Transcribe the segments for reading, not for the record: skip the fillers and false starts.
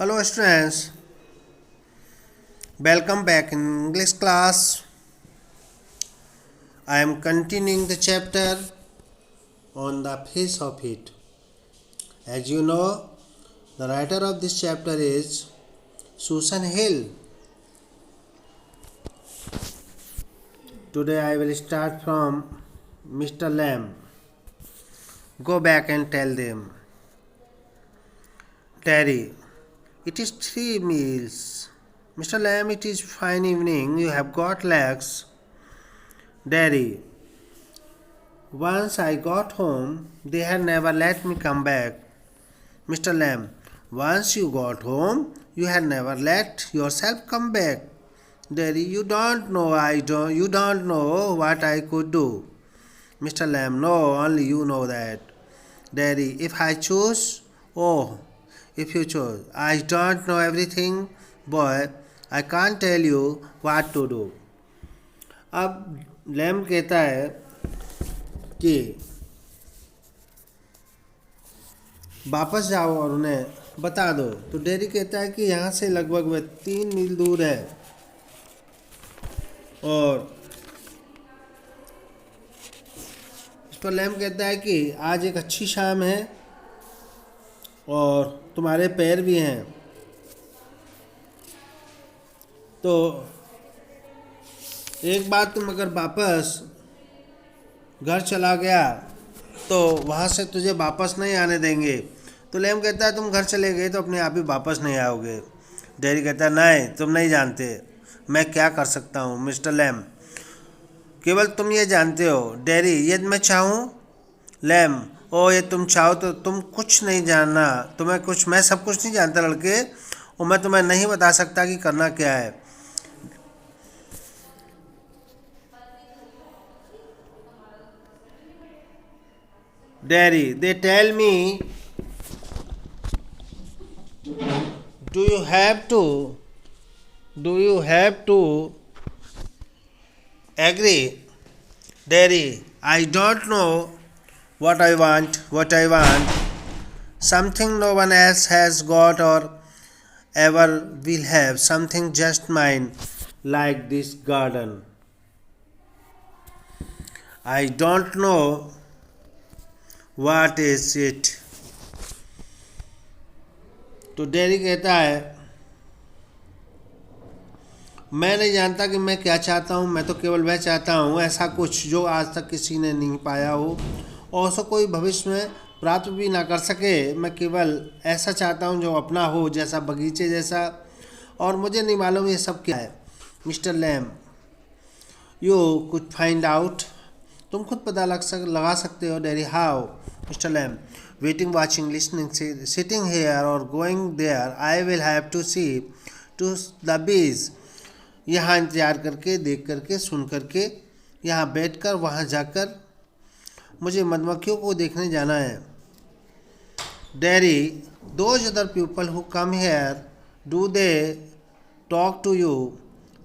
Hello students, welcome back in English class. I am continuing the chapter on the face of it. As you know, the writer of this chapter is Susan Hill. Today I will start from Mr. Lamb. Go back and tell them. Terry, it is 3 meals. Mr. Lamb, it is fine evening. You have got legs. Derry, once I got home, they had never let me come back. Mr. Lamb, once you got home, you had never let yourself come back. Derry, you don't know what I could do. Mr. Lamb, no, only you know that. Derry, if I choose, oh, if you chose, I don't know everything, boy, I can't tell you what to do. अब lamb कहता है कि वापस जाओ और उन्हें बता दो। तो डेरी कहता है कि यहाँ से लगभग वह 3 मील दूर है और इस पर लैम कहता है कि आज एक अच्छी शाम है और तुम्हारे पैर भी हैं, तो एक बार तुम अगर वापस घर चला गया तो वहाँ से तुझे वापस नहीं आने देंगे। तो लैम कहता है तुम घर चले गए तो अपने आप ही वापस नहीं आओगे। डेरी कहता है नहीं, तुम नहीं जानते मैं क्या कर सकता हूँ मिस्टर लैम, केवल तुम ये जानते हो। डेरी, ये मैं चाहूँ? लैम, ओ ये तुम चाहो तो तुम कुछ नहीं जानना, मैं सब कुछ नहीं जानता लड़के, और मैं तुम्हें नहीं बता सकता कि करना क्या है। Derry, they tell me, do you have to agree? Derry, I don't know what I want, something no one else has got or ever will have, something just mine, like this garden. I don't know what is it. तो dairy कहता है मैं नहीं जानता कि मैं क्या चाहता हूँ, मैं तो केवल वह चाहता हूँ ऐसा कुछ जो आज तक किसी ने नहीं पाया हो और उसको कोई भविष्य में प्राप्त भी ना कर सके। मैं केवल ऐसा चाहता हूँ जो अपना हो, जैसा बगीचे जैसा, और मुझे नहीं मालूम ये सब क्या है। Mister Lam, you could find out, तुम खुद पता लगा सकते हो। Derry, how? Mister Lam, waiting, watching, listening, sitting here or going there, I will have to see to the bees. यहाँ इंतजार करके, देख करके, सुन करके, यहाँ बैठकर, वहाँ जाकर मुझे मधुमक्खियों को देखने जाना है। Derry, those other people who come here, do they talk to you,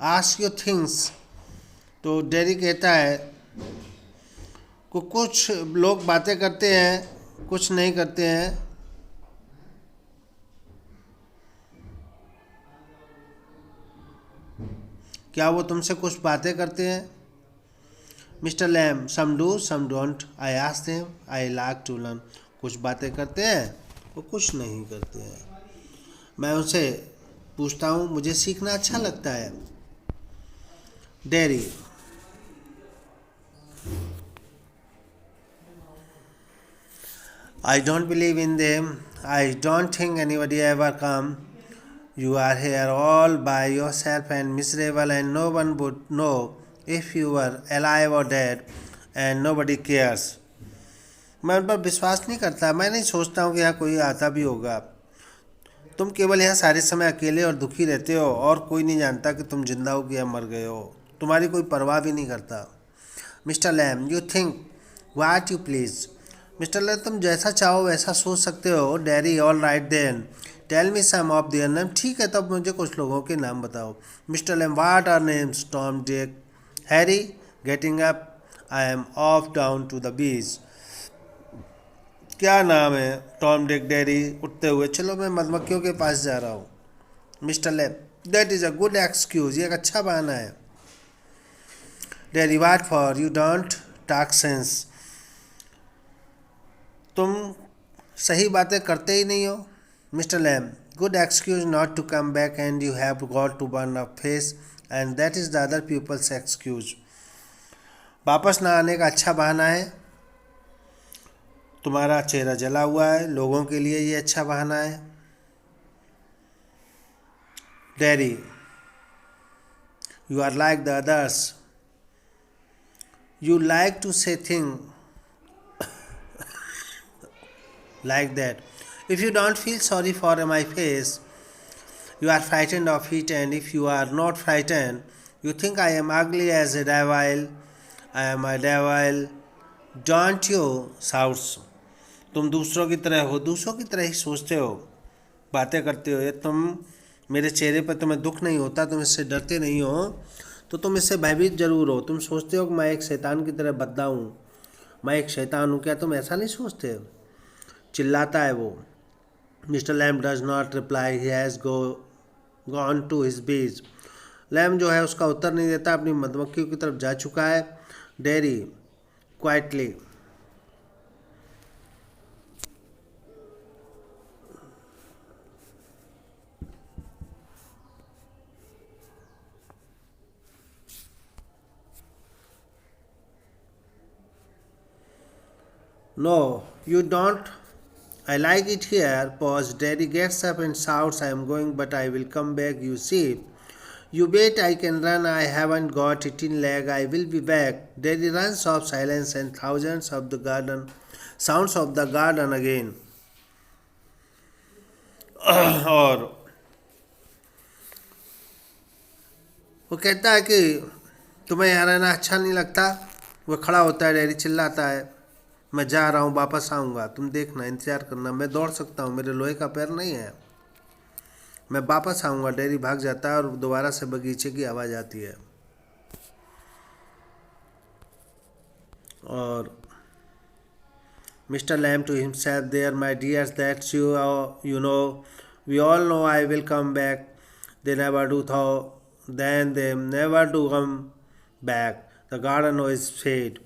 ask you things? तो डेरी कहता है कुछ लोग बातें करते हैं, कुछ नहीं करते हैं। क्या वो तुमसे कुछ बातें करते हैं? Mister Lam, some do some don't, I ask them, I like to learn. कुछ बातें करते हैं, वो कुछ नहीं करते हैं। मैं उनसे पूछता हूँ, मुझे सीखना अच्छा लगता है। Dairy, I don't believe in them. I don't think anybody ever come. You are here all by yourself and miserable, and no one would know if you were alive or dead, and nobody cares. मैं उन पर विश्वास नहीं करता, मैं नहीं सोचता हूँ कि यहाँ कोई आता भी होगा। तुम केवल यहाँ सारे समय अकेले और दुखी रहते हो और कोई नहीं जानता कि तुम जिंदा हो कि या मर गए हो, तुम्हारी कोई परवाह भी नहीं करता। Mister Lam, you think what you please. Mister Lam, तुम जैसा चाहो वैसा सोच सकते हो। Derry, all right then, tell me some of their name. ठीक है, तब मुझे कुछ लोगों के नाम बताओ। Mister Lam, what are names? Tom, Jake, Harry. Getting up, I am off down to the beach. क्या नाम है? टॉम डिक डेरी उठते हुए, चलो मैं मधुमक्खियों के पास जा रहा हूँ। Mister Lam, that is a good excuse, ये एक अच्छा बहाना है। Derry, what for, you don't talk sense, तुम सही बातें करते ही नहीं हो। Mister Lam, good excuse not to come back and you have got to burn a face and that is the other people's excuse, वापस ना आने का अच्छा बहाना है, तुम्हारा चेहरा जला हुआ है, लोगों के लिए ये अच्छा बहाना है। Derry, you are like the others, you like to say things like that. If you don't feel sorry for my face, you are frightened of it, and if you are not frightened, you think I am ugly as a devil. I am a devil. Don't you? Shouts. तुम दूसरों की तरह हो, दूसरों की तरह ही सोचते हो, बातें करते हो। ये तुम, मेरे चेहरे पर तुम्हें दुख नहीं होता, तुम इससे डरते नहीं हो, तो तुम इससे भयभीत जरूर हो। तुम सोचते हो कि मैं एक शैतान की तरह बद्दा हूँ, मैं एक शैतान हूँ, क्या तुम ऐसा नहीं सोचते? चिल्लाता है वो। Mister Lam does not reply, he has gone to his bees, Lam जो है उसका उत्तर नहीं देता, अपनी मधुमक्खियों की तरफ जा चुका है। Dairy quietly, no, you don't. I like it here. Pause. Daddy gets up and shouts, I am going, but I will come back, you see. You bet I can run. I haven't got a tin leg. I will be back. Daddy runs off, silence and thousands of the garden, sounds of the garden again. और वो कहता है कि तुम्हें यहाँ रहना अच्छा नहीं लगता। वो खड़ा होता है, डैडी चिल्लाता है, मैं जा रहा हूँ, वापस आऊँगा, तुम देखना, इंतज़ार करना, मैं दौड़ सकता हूँ, मेरे लोहे का पैर नहीं है, मैं वापस आऊँगा। डैडी भाग जाता है और दोबारा से बगीचे की आवाज़ आती है। और mister Lam to himself, there my dears, that's you know, we all know I will come back. They never do though, then they never do come back. The garden always fade.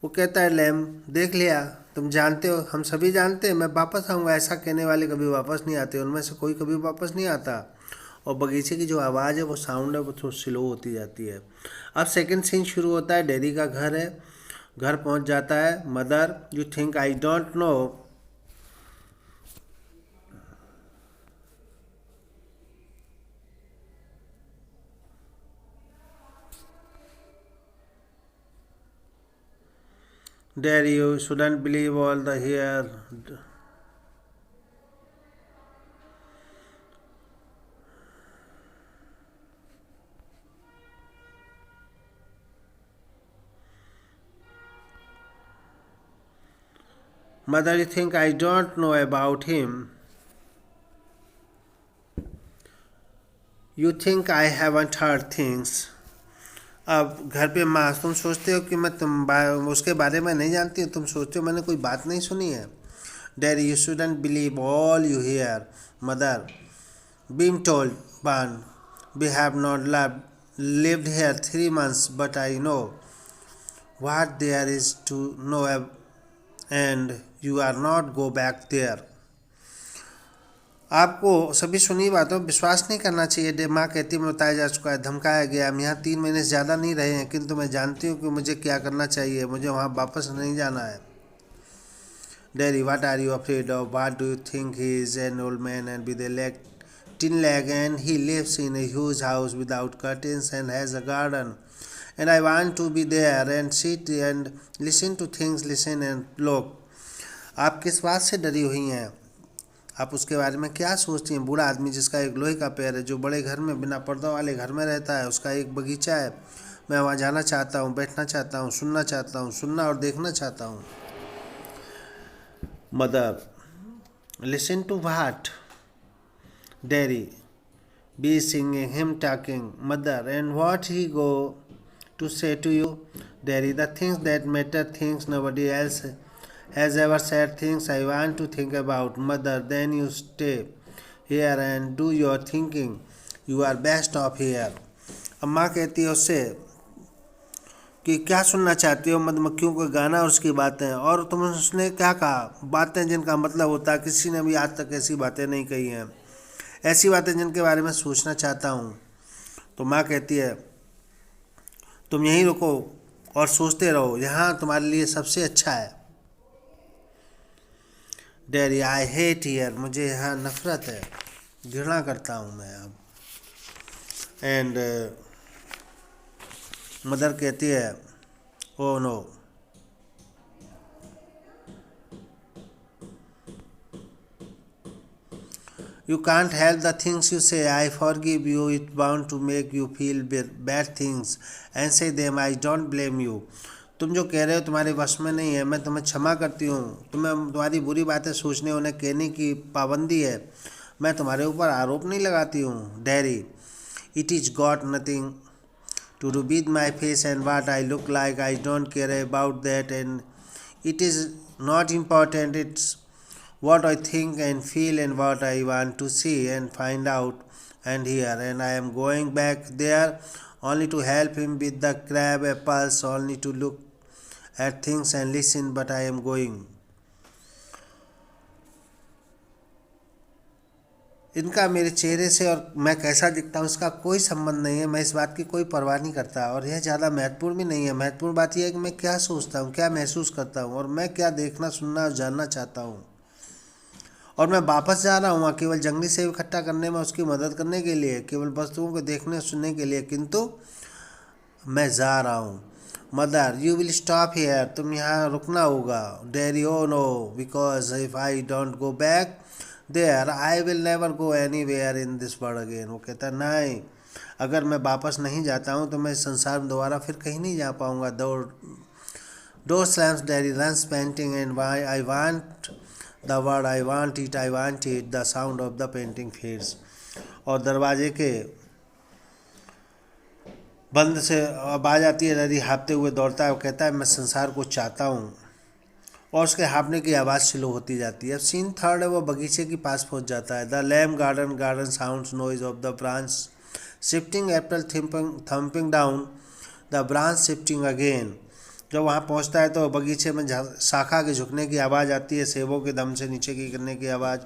वो कहता है, lamb देख लिया, तुम जानते हो, हम सभी जानते हैं, मैं वापस आऊँगा, ऐसा कहने वाले कभी वापस नहीं आते, उनमें से कोई कभी वापस नहीं आता। और बगीचे की जो आवाज़ है, वो साउंड है, वो थोड़ी स्लो होती जाती है। अब सेकंड सीन शुरू होता है, डेरी का घर है, घर पहुंच जाता है। Mother, you think I don't know, dairy, you shouldn't believe all the here. Mother, you think I don't know about him? You think I haven't heard things? अब घर पे माँ, तुम सोचते हो कि मैं उसके बारे में नहीं जानती हूँ, तुम सोचते हो मैंने कोई बात नहीं सुनी है। Daddy, you shouldn't believe all you hear. Mother, Bim told Ban, we have not lived here 3 months, but I know what there is to know, and you are not go back there. आपको सभी सुनी बातों विश्वास नहीं करना चाहिए। माँ कहती में बताया जा चुका है, धमकाया गया, हम यहाँ 3 महीने से ज़्यादा नहीं रहे हैं, किंतु मैं जानती हूँ कि मुझे क्या करना चाहिए, मुझे वहाँ वापस नहीं जाना है। Daddy, what are you afraid of? What do you think? He is an old man and with a tin leg, and he lives in a huge house without curtains and has a garden, and I want to be there and sit and listen to things, listen and look. आप किस बात से डरी हुई हैं? आप उसके बारे में क्या सोचती हैं? बूढ़ा आदमी जिसका एक लोहे का पैर है, जो बड़े घर में बिना पर्दों वाले घर में रहता है, उसका एक बगीचा है, मैं वहाँ जाना चाहता हूँ, बैठना चाहता हूँ, सुनना चाहता हूँ, सुनना और देखना चाहता हूँ। Mother, listen to what? Daddy, be singing, him talking. Mother, and what he go to say to you? Daddy, the things that matter, things nobody else has ever said things I want to think about. Mother, then you stay here and do your thinking. You are best off here. अब माँ कहती है उससे कि क्या सुनना चाहती हो, मधुमक्खियों का गाना और उसकी बातें, और तुम उसने क्या कहा, बातें जिनका मतलब होता है किसी ने भी आज तक ऐसी बातें नहीं कही हैं, ऐसी बातें जिनके बारे में सोचना चाहता हूँ। तो माँ कहती है तुम यहीं रुको और सोचते रहो, यहाँ तुम्हारे लिए सबसे अच्छा है। डैडी, आई हेट हियर, मुझे यहाँ नफरत है, घृणा करता हूँ मैं अब। एंड मदर कहती है oh no, you can't help the things you say. I forgive you. It's bound to make you feel bad things and say them. I don't blame you. तुम जो कह रहे हो तुम्हारे वश में नहीं है, मैं तुम्हें क्षमा करती हूँ। तुम्हें तुम्हारी बुरी बातें सोचने उन्हें कहने की पाबंदी है, मैं तुम्हारे ऊपर आरोप नहीं लगाती हूँ। Daddy, it is got nothing to do with my face and what I look like. I don't care about that, and it is not important. It's what I think and feel and what I want to see and find out and hear. And I am going back there only to help him with the crab apples, only to look at things and listen, but I am going. इनका मेरे चेहरे से और मैं कैसा दिखता हूँ इसका कोई संबंध नहीं है, मैं इस बात की कोई परवाह नहीं करता, और यह ज़्यादा महत्वपूर्ण भी नहीं है। महत्वपूर्ण बात यह है कि मैं क्या सोचता हूँ, क्या महसूस करता हूँ, और मैं क्या देखना, सुनना और जानना चाहता हूँ। और मैं वापस जा रहा हूँ केवल जंगली सेब इकट्ठा करने में उसकी मदद करने के लिए, केवल वस्तुओं को देखने और सुनने के लिए, किंतु मैं जा रहा हूँ। Mother, you will stop here, तुम यहाँ रुकना होगा। Daddy, oh no, because if I don't go back there I will never go anywhere in this world again. वो कहता नहीं, अगर मैं वापस नहीं जाता हूँ तो मैं इस संसार में दोबारा फिर कहीं नहीं जा पाऊँगा। Door slams, daddy runs painting and why I want the word, I want it, I want it, the sound of the painting fades. और दरवाजे के बंद से आवाज़ आती है, डैडी हाँफते हुए दौड़ता है, वो कहता है मैं संसार को चाहता हूँ, और उसके हाँफने की आवाज़ स्लो होती जाती है। अब सीन थर्ड है, वो बगीचे के पास पहुंच जाता है। The Lam garden, garden sounds noise of the branch shifting, apple thumping down, the branch shifting again. जब वहाँ पहुँचता है तो बगीचे में शाखा के झुकने की आवाज़ आती है, सेबों के दम से नीचे गिरने की आवाज़,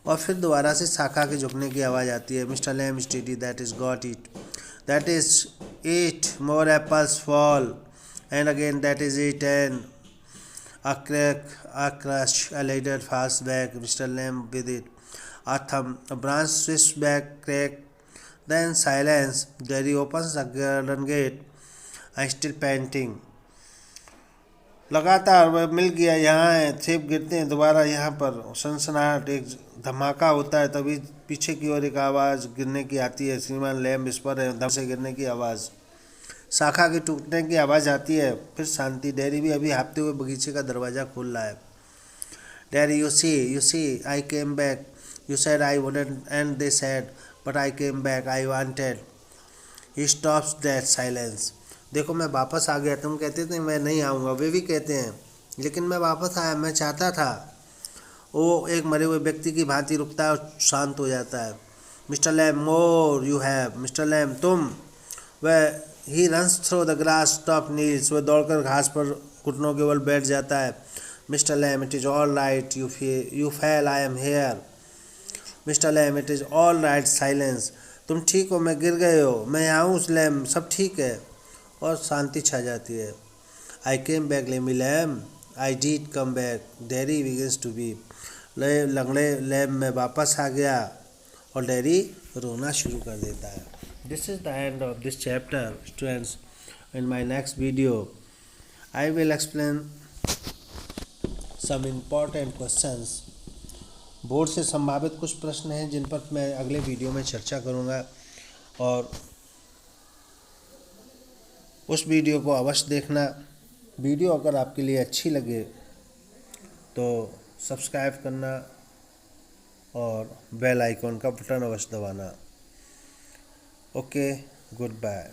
और फिर दोबारा से शाखा के झुकने की आवाज़ आती है। Mister Lam study, that is got it, that is it, more apples fall, and again that is it, and a crack, a crash, a ladder falls back, Mr. Lamb with it. A thumb, a branch swishes back, crack, then silence. Jerry opens the garden gate, I still panting. लगातार वह मिल गया, यहाँ है, सेब गिरते हैं दोबारा यहाँ पर, सनसनाहट, एक धमाका होता है, तभी पीछे की ओर एक आवाज़ गिरने की आती है। श्रीमान लैम्ब विस्पर है, धम से गिरने की आवाज़, शाखा के टूटने की आवाज़ आती है, फिर शांति। डैडी भी अभी हाँफते हुए बगीचे का दरवाज़ा खोल रहा है। Daddy, you see, I came back, you said I wouldn't and they said, but I came back, I wanted. He stops that silence, देखो मैं वापस आ गया, तुम कहते थे मैं नहीं आऊँगा, वे भी कहते हैं, लेकिन मैं वापस आया, मैं चाहता था। वो एक मरे हुए व्यक्ति की भांति रुकता है और शांत हो जाता है। Mister Lam, more you have, mister Lam तुम, वह he runs through the grass, stop kneels, वह दौड़कर घास पर घुटनों के बल बैठ जाता है। Mister Lam, it is all right, you fell, I am here. Mister Lam, it is all right, silence, तुम ठीक हो, मैं गिर गए हो, मैं यहाँ हूँ लैम, सब ठीक है, और शांति छा जाती है। I came back lame lamb, I did come back, daddy begins to be, लंगड़े लैम में वापस आ गया, और डैडी रोना शुरू कर देता है। This is the end of this chapter, students. In my next video, I will explain some important questions. Board से संभावित कुछ प्रश्न हैं जिन पर मैं अगले वीडियो में चर्चा करूँगा, और उस वीडियो को अवश्य देखना। वीडियो अगर आपके लिए अच्छी लगे तो सब्सक्राइब करना और बेल आइकॉन का बटन अवश्य दबाना। Okay, good bye.